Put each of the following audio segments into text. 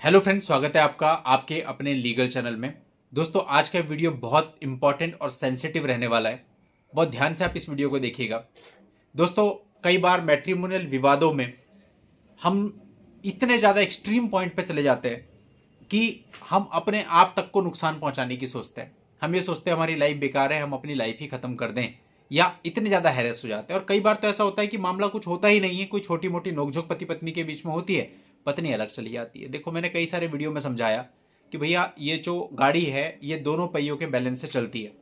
Hello friends, स्वागत है आपका आपके अपने लीगल चैनल में। दोस्तों, आज का वीडियो बहुत इंपॉर्टेंट और सेंसिटिव रहने वाला है। बहुत ध्यान से आप इस वीडियो को देखिएगा। दोस्तों, कई बार मैट्रिमोनियल विवादों में हम इतने ज़्यादा एक्सट्रीम पॉइंट पे चले जाते हैं कि हम अपने आप तक को नुकसान पहुंचाने की सोचते हैं। हम ये सोचते हैं हमारी लाइफ बेकार है, हम अपनी लाइफ ही खत्म कर दें, या इतने ज़्यादा हैरेस हो जाते हैं। और कई बार तो ऐसा होता है कि मामला कुछ होता ही नहीं है, कोई छोटी मोटी नोकझोंक पति पत्नी के बीच में होती है, पत्नी अलग चली जाती है। देखो, मैंने कई सारे वीडियो में समझाया कि भैया ये जो गाड़ी है ये दोनों पहियों के बैलेंस से चलती है।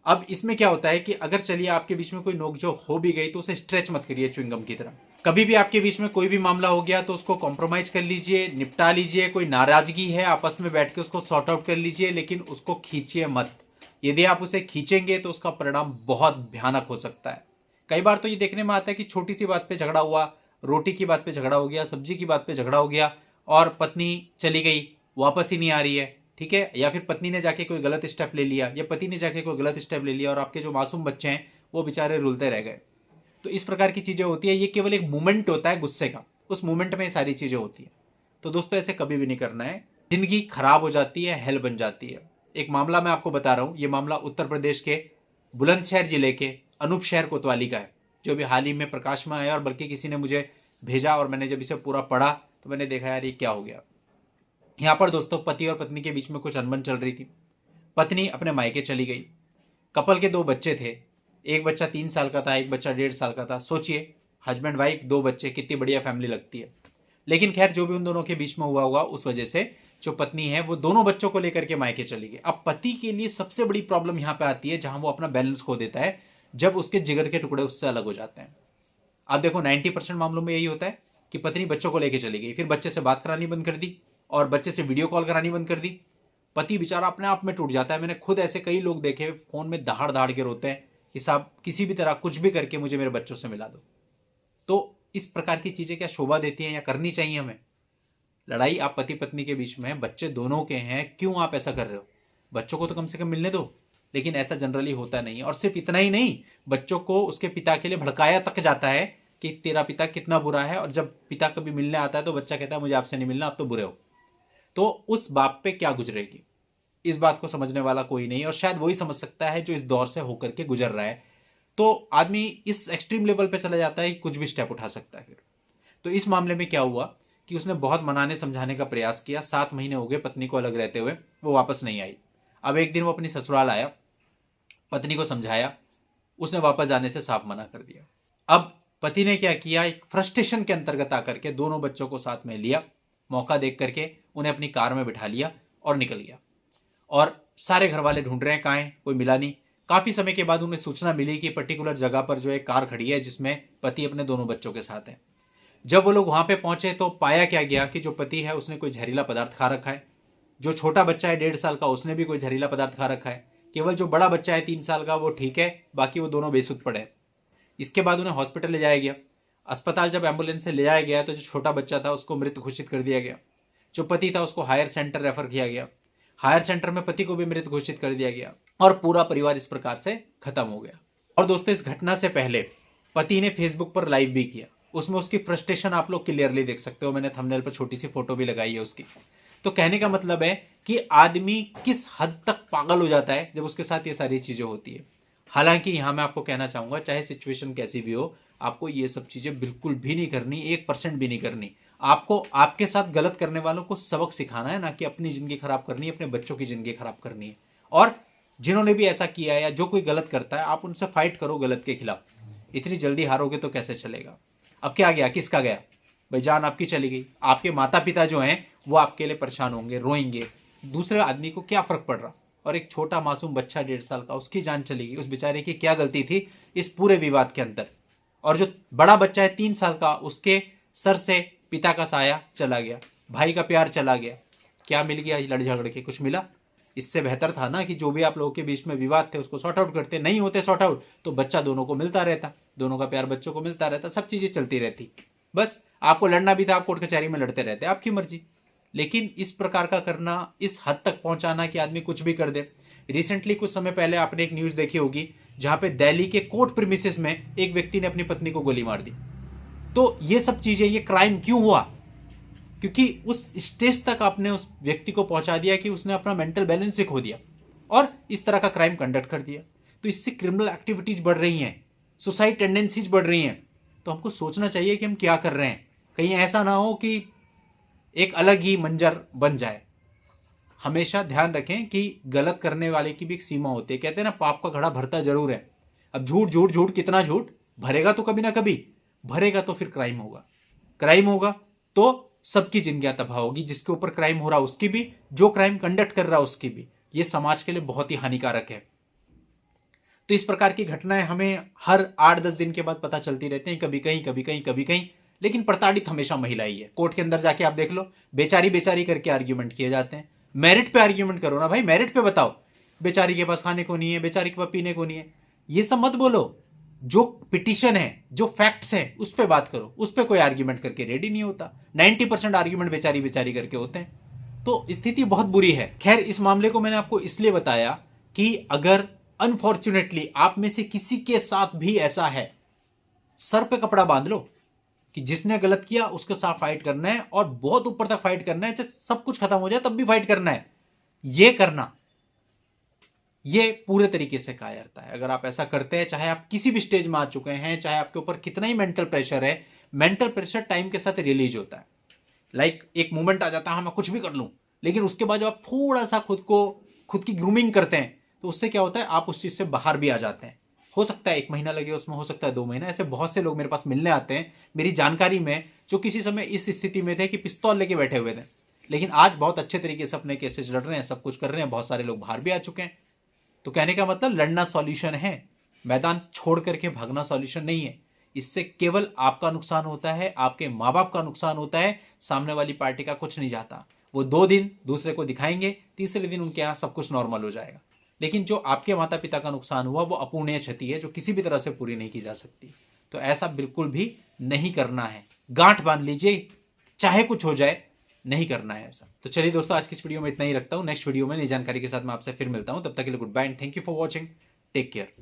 अब इसमें क्या होता है कि अगर चलिए आपके बीच में कोई नोकझोंक हो भी गई तो उसे स्ट्रेच मत करिए च्युइंगम की तरह। कभी भी आपके बीच में कोई भी मामला हो गया तो उसको कॉम्प्रोमाइज कर लीजिए, निपटा लीजिए। कोई नाराजगी है, आपस में बैठ के उसको सॉर्ट आउट कर लीजिए, लेकिन उसको खींचिए मत। यदि आप उसे खींचेंगे तो उसका परिणाम बहुत भयानक हो सकता है। कई बार तो ये देखने में आता है कि छोटी सी बात पे झगड़ा हुआ, रोटी की बात पे झगड़ा हो गया, सब्जी की बात पे झगड़ा हो गया और पत्नी चली गई, वापस ही नहीं आ रही है, ठीक है। या फिर पत्नी ने जाके कोई गलत स्टेप ले लिया या पति ने जाके कोई गलत स्टेप ले लिया और आपके जो मासूम बच्चे हैं वो बेचारे रुलते रह गए। तो इस प्रकार की चीज़ें होती है। ये केवल एक मोमेंट होता है गुस्से का, उस मोमेंट में ये सारी चीज़ें होती है। तो दोस्तों, ऐसे कभी भी नहीं करना है। जिंदगी खराब हो जाती है, हेल बन जाती है। एक मामला मैं आपको बता रहा हूँ। ये मामला उत्तर प्रदेश के बुलंदशहर जिले के अनूप शहर कोतवाली का है, जो भी हाल ही में प्रकाश में आया। और बल्कि किसी ने मुझे भेजा और मैंने जब इसे पूरा पढ़ा तो मैंने देखा यार ये क्या हो गया। यहाँ पर दोस्तों, पति और पत्नी के बीच में कुछ अनबन चल रही थी। पत्नी अपने मायके चली गई। कपल के 2 बच्चे थे। एक बच्चा 3 साल का था, एक बच्चा 1.5 साल का था। सोचिए, हस्बैंड वाइफ 2 बच्चे, कितनी बढ़िया फैमिली लगती है। लेकिन खैर, जो भी उन दोनों के बीच में हुआ होगा, उस वजह से जो पत्नी है वो दोनों बच्चों को लेकर के मायके चली गई। अब पति के लिए सबसे बड़ी प्रॉब्लम यहाँ पे आती है जहां वो अपना बैलेंस खो देता है, जब उसके जिगर के टुकड़े उससे अलग हो जाते हैं। आप देखो, 90% मामलों में यही होता है कि पत्नी बच्चों को लेकर चली गई, फिर बच्चे से बात करानी बंद कर दी और बच्चे से वीडियो कॉल करानी बंद कर दी। पति बेचारा अपने आप में टूट जाता है। मैंने खुद ऐसे कई लोग देखे, फोन में दहाड़ दहाड़ के रोते हैं कि साहब किसी भी तरह कुछ भी करके मुझे मेरे बच्चों से मिला दो। तो इस प्रकार की चीजें क्या शोभा देती हैं या करनी चाहिए हमें? लड़ाई आप पति पत्नी के बीच में है, बच्चे दोनों के हैं, क्यों आप ऐसा कर रहे हो? बच्चों को तो कम से कम मिलने दो। लेकिन ऐसा जनरली होता नहीं। और सिर्फ इतना ही नहीं, बच्चों को उसके पिता के लिए भड़काया तक जाता है कि तेरा पिता कितना बुरा है। और जब पिता कभी मिलने आता है तो बच्चा कहता है मुझे आपसे नहीं मिलना, आप तो बुरे हो। तो उस बाप पे क्या गुजरेगी, इस बात को समझने वाला कोई नहीं। और शायद वही समझ सकता है जो इस दौर से होकर के गुजर रहा है। तो आदमी इस एक्सट्रीम लेवल पे चला जाता है कि कुछ भी स्टेप उठा सकता है फिर। तो इस मामले में क्या हुआ कि उसने बहुत मनाने समझाने का प्रयास किया। 7 महीने हो गए पत्नी को अलग रहते हुए, वो वापस नहीं आई। अब एक दिन वो अपनी ससुराल आया, पत्नी को समझाया, उसने वापस जाने से साफ मना कर दिया। अब पति ने क्या किया, एक फ्रस्ट्रेशन के अंतर्गत आकर के दोनों बच्चों को साथ में लिया, मौका देख करके उन्हें अपनी कार में बिठा लिया और निकल गया। और सारे घर वाले ढूंढ रहे हैं, कहाँ है, कोई मिला नहीं। काफी समय के बाद उन्हें सूचना मिली कि पर्टिकुलर जगह पर जो एक कार खड़ी है जिसमें पति अपने दोनों बच्चों के साथ है। जब वो लोग वहां पे पहुंचे तो पाया क्या गया कि जो पति है उसने कोई जहरीला पदार्थ खा रखा है। जो छोटा बच्चा है 1.5 साल का, उसने भी कोई जहरीला पदार्थ खा रखा है। केवल जो बड़ा बच्चा है 3 साल का वो ठीक है, बाकी वो दोनों बेसुध पड़े हैं। इसके बाद उन्हें हॉस्पिटल ले जाया गया। अस्पताल जब एम्बुलेंस से ले जाया गया तो जो छोटा बच्चा था उसको मृत घोषित कर दिया गया। जो पति था उसको हायर सेंटर रेफर किया गया। हायर सेंटर में पति को भी मृत घोषित कर दिया गया और पूरा परिवार इस प्रकार से खत्म हो गया। और दोस्तों, इस घटना से पहले पति ने फेसबुक पर लाइव भी किया। उसमें उसकी फ्रस्ट्रेशन आप लोग क्लियरली देख सकते हो। मैंने थंबनेल पर छोटी सी फोटो भी लगाई है उसकी। तो कहने का मतलब है कि आदमी किस हद तक पागल हो जाता है जब उसके साथ ये सारी चीजें होती है। हालांकि यहां मैं आपको कहना चाहूंगा, चाहे सिचुएशन कैसी भी हो, आपको ये सब चीजें बिल्कुल भी नहीं करनी, 1% भी नहीं करनी। आपको आपके साथ गलत करने वालों को सबक सिखाना है, ना कि अपनी जिंदगी खराब करनी है, अपने बच्चों की जिंदगी खराब करनी है। और जिन्होंने भी ऐसा किया है या जो कोई गलत करता है, आप उनसे फाइट करो गलत के खिलाफ। इतनी जल्दी हारोगे तो कैसे चलेगा? अब क्या गया, किसका गया भाई? जान आपकी चली गई। आपके माता पिता जो हैं वो आपके लिए परेशान होंगे, रोएंगे। दूसरे आदमी को क्या फर्क पड़ रहा? और एक छोटा मासूम बच्चा 1.5 साल का, उसकी जान चली गई। उस बेचारे की क्या गलती थी इस पूरे विवाद के अंदर? और जो बड़ा बच्चा है 3 साल का, उसके सर से पिता का साया चला गया, भाई का प्यार चला गया। क्या मिल गया लड़ झगड़ के? कुछ मिला? इससे बेहतर था ना कि जो भी आप लोगों के बीच में विवाद थे उसको सॉर्ट आउट करते। नहीं होते सॉर्ट आउट तो बच्चा दोनों को मिलता रहता, दोनों का प्यार बच्चों को मिलता रहता, सब चीजें चलती रहती। बस आपको लड़ना भी था, आप कोर्ट कचहरी में लड़ते रहते, आपकी मर्जी। लेकिन इस प्रकार का करना, इस हद तक पहुंचाना कि आदमी कुछ भी कर दे। रिसेंटली कुछ समय पहले आपने एक न्यूज देखी होगी जहां पे दिल्ली के कोर्ट प्रीमिसेस में एक व्यक्ति ने अपनी पत्नी को गोली मार दी। तो ये सब चीजें, ये क्राइम क्यों हुआ? क्योंकि उस स्टेज तक आपने उस व्यक्ति को पहुंचा दिया कि उसने अपना मेंटल बैलेंस ही खो दिया और इस तरह का क्राइम कंडक्ट कर दिया। तो इससे क्रिमिनल एक्टिविटीज बढ़ रही हैं, सुसाइड टेंडेंसीज बढ़ रही हैं। तो हमको सोचना चाहिए कि हम क्या कर रहे हैं, कहीं ऐसा ना हो कि एक अलग ही मंजर बन जाए। हमेशा ध्यान रखें कि गलत करने वाले की भी एक सीमा होती है। कहते हैं ना, पाप का घड़ा भरता जरूर है। अब झूठ झूठ झूठ कितना झूठ भरेगा, तो कभी ना कभी भरेगा, तो फिर क्राइम होगा। क्राइम होगा तो सबकी जिंदगियां तबाह होगी, जिसके ऊपर क्राइम हो रहा उसकी भी, जो क्राइम कंडक्ट कर रहा उसकी भी। ये समाज के लिए बहुत ही हानिकारक है। तो इस प्रकार की घटनाएं हमें हर 8-10 दिन के बाद पता चलती रहती हैं, कभी कहीं कभी कहीं कभी कहीं। लेकिन प्रताड़ित हमेशा महिला ही है। कोर्ट के अंदर जाके आप देख लो, बेचारी बेचारी करके आर्ग्यूमेंट किए जाते हैं। मेरिट पे आर्ग्यूमेंट करो ना भाई, मेरिट पे बताओ। बेचारी के पास खाने को नहीं है, बेचारी के पास पीने को नहीं है, ये सब मत बोलो। जो पिटिशन है, जो फैक्ट्स है, उस पर बात करो। उस पर कोई आर्ग्यूमेंट करके रेडी नहीं होता। 90% आर्ग्यूमेंट बेचारी बेचारी करके होते हैं। तो स्थिति बहुत बुरी है। खैर, इस मामले को मैंने आपको इसलिए बताया कि अगर अनफॉर्चुनेटली आप में से किसी के साथ भी ऐसा है, सर पे कपड़ा बांध लो कि जिसने गलत किया उसके साथ फाइट करना है, और बहुत ऊपर तक फाइट करना है, चाहे सब कुछ खत्म हो जाए तब भी फाइट करना है। ये करना, ये पूरे तरीके से कायरता है। अगर आप ऐसा करते हैं, चाहे आप किसी भी स्टेज में आ चुके हैं, चाहे आपके ऊपर कितना ही मेंटल प्रेशर है, मेंटल प्रेशर टाइम के साथ रिलीज होता है। एक मोमेंट आ जाता है, हाँ मैं कुछ भी कर लूं, लेकिन उसके बाद जब आप थोड़ा सा खुद की ग्रूमिंग करते हैं, तो उससे क्या होता है, आप उस चीज से बाहर भी आ जाते हैं। हो सकता है 1 महीना लगे उसमें, हो सकता है 2 महीना। ऐसे बहुत से लोग मेरे पास मिलने आते हैं मेरी जानकारी में, जो किसी समय इस स्थिति में थे कि पिस्तौल लेके बैठे हुए थे, लेकिन आज बहुत अच्छे तरीके से अपने केसेस लड़ रहे हैं, सब कुछ कर रहे हैं। बहुत सारे लोग बाहर भी आ चुके हैं। तो कहने का मतलब, लड़ना सॉल्यूशन है, मैदान छोड़ करके भागना सॉल्यूशन नहीं है। इससे केवल आपका नुकसान होता है, आपके माँ बाप का नुकसान होता है, सामने वाली पार्टी का कुछ नहीं जाता। वो 2 दिन दूसरे को दिखाएंगे, तीसरे दिन उनके यहाँ सब कुछ नॉर्मल हो जाएगा। लेकिन जो आपके माता पिता का नुकसान हुआ, वो अपूर्णीय क्षति है, जो किसी भी तरह से पूरी नहीं की जा सकती। तो ऐसा बिल्कुल भी नहीं करना है। गांठ बांध लीजिए, चाहे कुछ हो जाए, नहीं करना है ऐसा। तो चलिए दोस्तों, आज की इस वीडियो में इतना ही रखता हूँ। नेक्स्ट वीडियो में नई जानकारी के साथ मैं आपसे फिर मिलता हूँ। तब तक के लिए goodbye and thank you for watching. Take care.